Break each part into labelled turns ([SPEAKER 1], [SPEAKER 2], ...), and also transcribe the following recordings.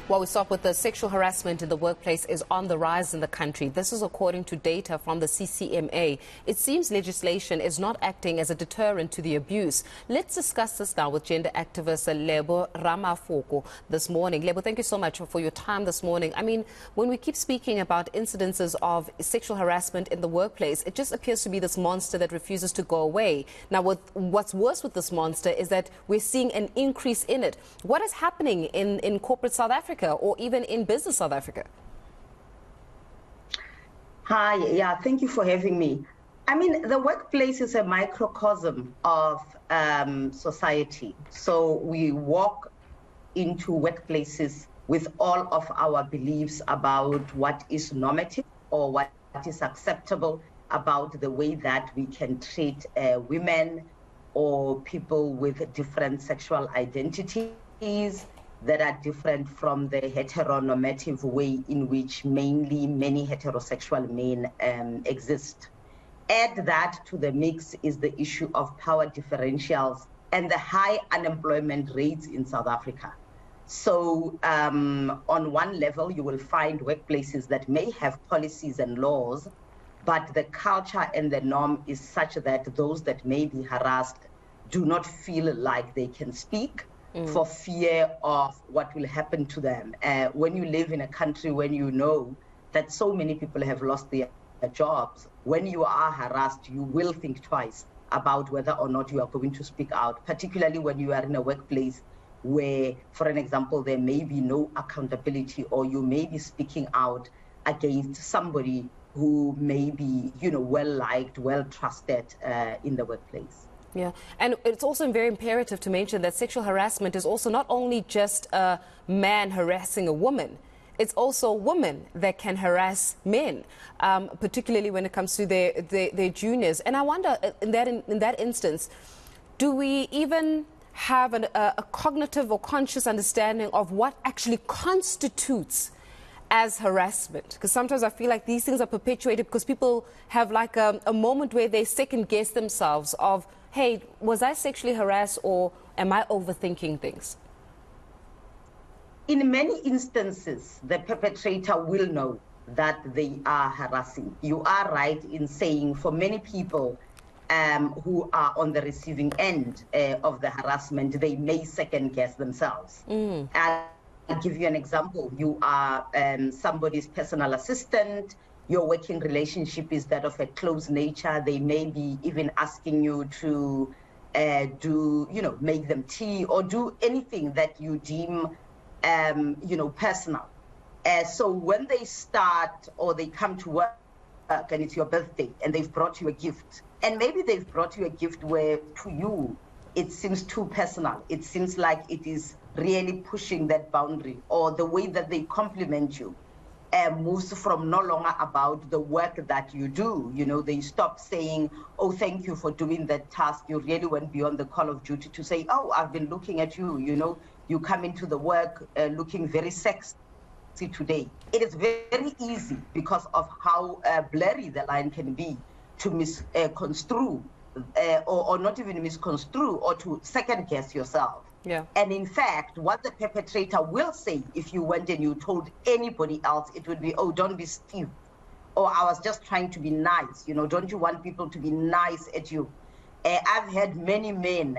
[SPEAKER 1] Well, we start with the sexual harassment in the workplace is on the rise in the country. This is according to data from the CCMA. It seems legislation is not acting as a deterrent to the abuse. Let's discuss this now with gender activist Lebo Ramafoko this morning. Lebo, thank you so much for your time this morning. I mean, when we keep speaking about incidences of sexual harassment in the workplace, it just appears to be this monster that refuses to go away. Now, what's worse with this monster is that we're seeing an increase in it. What is happening in corporate South Africa, or even in business South Africa?
[SPEAKER 2] Hi, thank you for having me. I mean, the workplace is a microcosm of society. So we walk into workplaces with all of our beliefs about what is normative or what is acceptable about the way that we can treat women or people with different sexual identities that are different from the heteronormative way in which mainly many heterosexual men exist. Add that to the mix is the issue of power differentials and the high unemployment rates in South Africa. So on one level, you will find workplaces that may have policies and laws, but the culture and the norm is such that those that may be harassed do not feel like they can speak for fear of what will happen to them. When you live in a country when you know that so many people have lost their jobs, when you are harassed, you will think twice about whether or not you are going to speak out, particularly when you are in a workplace where, for an example, there may be no accountability, or you may be speaking out against somebody who may be, well-liked, well-trusted in the workplace.
[SPEAKER 1] Yeah, and it's also very imperative to mention that sexual harassment is also not only just a man harassing a woman. It's also women that can harass men, particularly when it comes to their juniors. And I wonder, in that instance, do we even have a cognitive or conscious understanding of what actually constitutes as harassment? Because sometimes I feel like these things are perpetuated because people have like a moment where they second guess themselves of, hey, was I sexually harassed, or am I overthinking things?
[SPEAKER 2] In many instances, the perpetrator will know that they are harassing. You are right in saying for many people who are on the receiving end of the harassment, they may second guess themselves. I'll give you an example. You are somebody's personal assistant. Your working relationship is that of a close nature. They may be even asking you to make them tea or do anything that you deem, personal. So when they start or they come to work and it's your birthday and they've brought you a gift, and maybe they've brought you a gift where to you it seems too personal. It seems like it is really pushing that boundary, or the way that they compliment you moves from no longer about the work that you do. They stop saying, oh, thank you for doing that task. You really went beyond the call of duty to say, oh, I've been looking at you. You come into the work looking very sexy today. It is very easy because of how blurry the line can be to misconstrue or not even misconstrue, or to second guess yourself.
[SPEAKER 1] Yeah. And
[SPEAKER 2] in fact, what the perpetrator will say, if you went and you told anybody else, it would be, oh, don't be stiff. Or I was just trying to be nice. Don't you want people to be nice at you? I've had many men,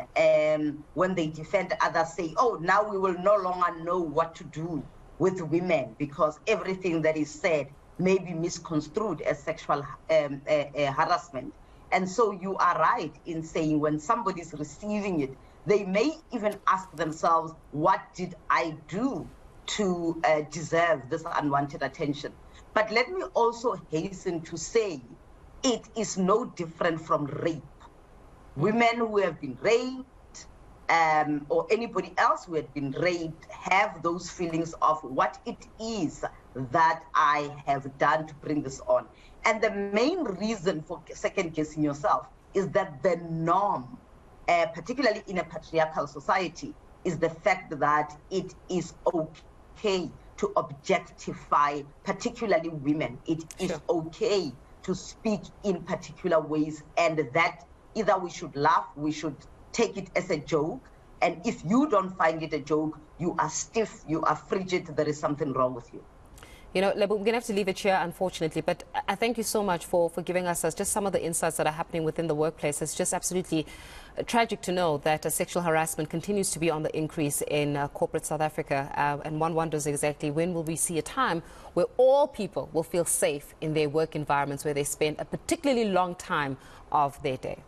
[SPEAKER 2] when they defend others, say, oh, now we will no longer know what to do with women because everything that is said may be misconstrued as sexual harassment. And so you are right in saying when somebody's receiving it, they may even ask themselves, what did I do to deserve this unwanted attention? But let me also hasten to say, it is no different from rape. Women who have been raped, or anybody else who had been raped, have those feelings of what it is that I have done to bring this on. And the main reason for second guessing yourself is that the norm, particularly in a patriarchal society, is the fact that it is okay to objectify, particularly women. It is okay to speak in particular ways, and that either we should laugh, we should take it as a joke, and if you don't find it a joke, you are stiff, you are frigid, there is something wrong with you.
[SPEAKER 1] You know, Lebo, we're going to have to leave it here, unfortunately, but I thank you so much for giving us just some of the insights that are happening within the workplace. It's just absolutely tragic to know that sexual harassment continues to be on the increase in corporate South Africa, and one wonders exactly when will we see a time where all people will feel safe in their work environments where they spend a particularly long time of their day.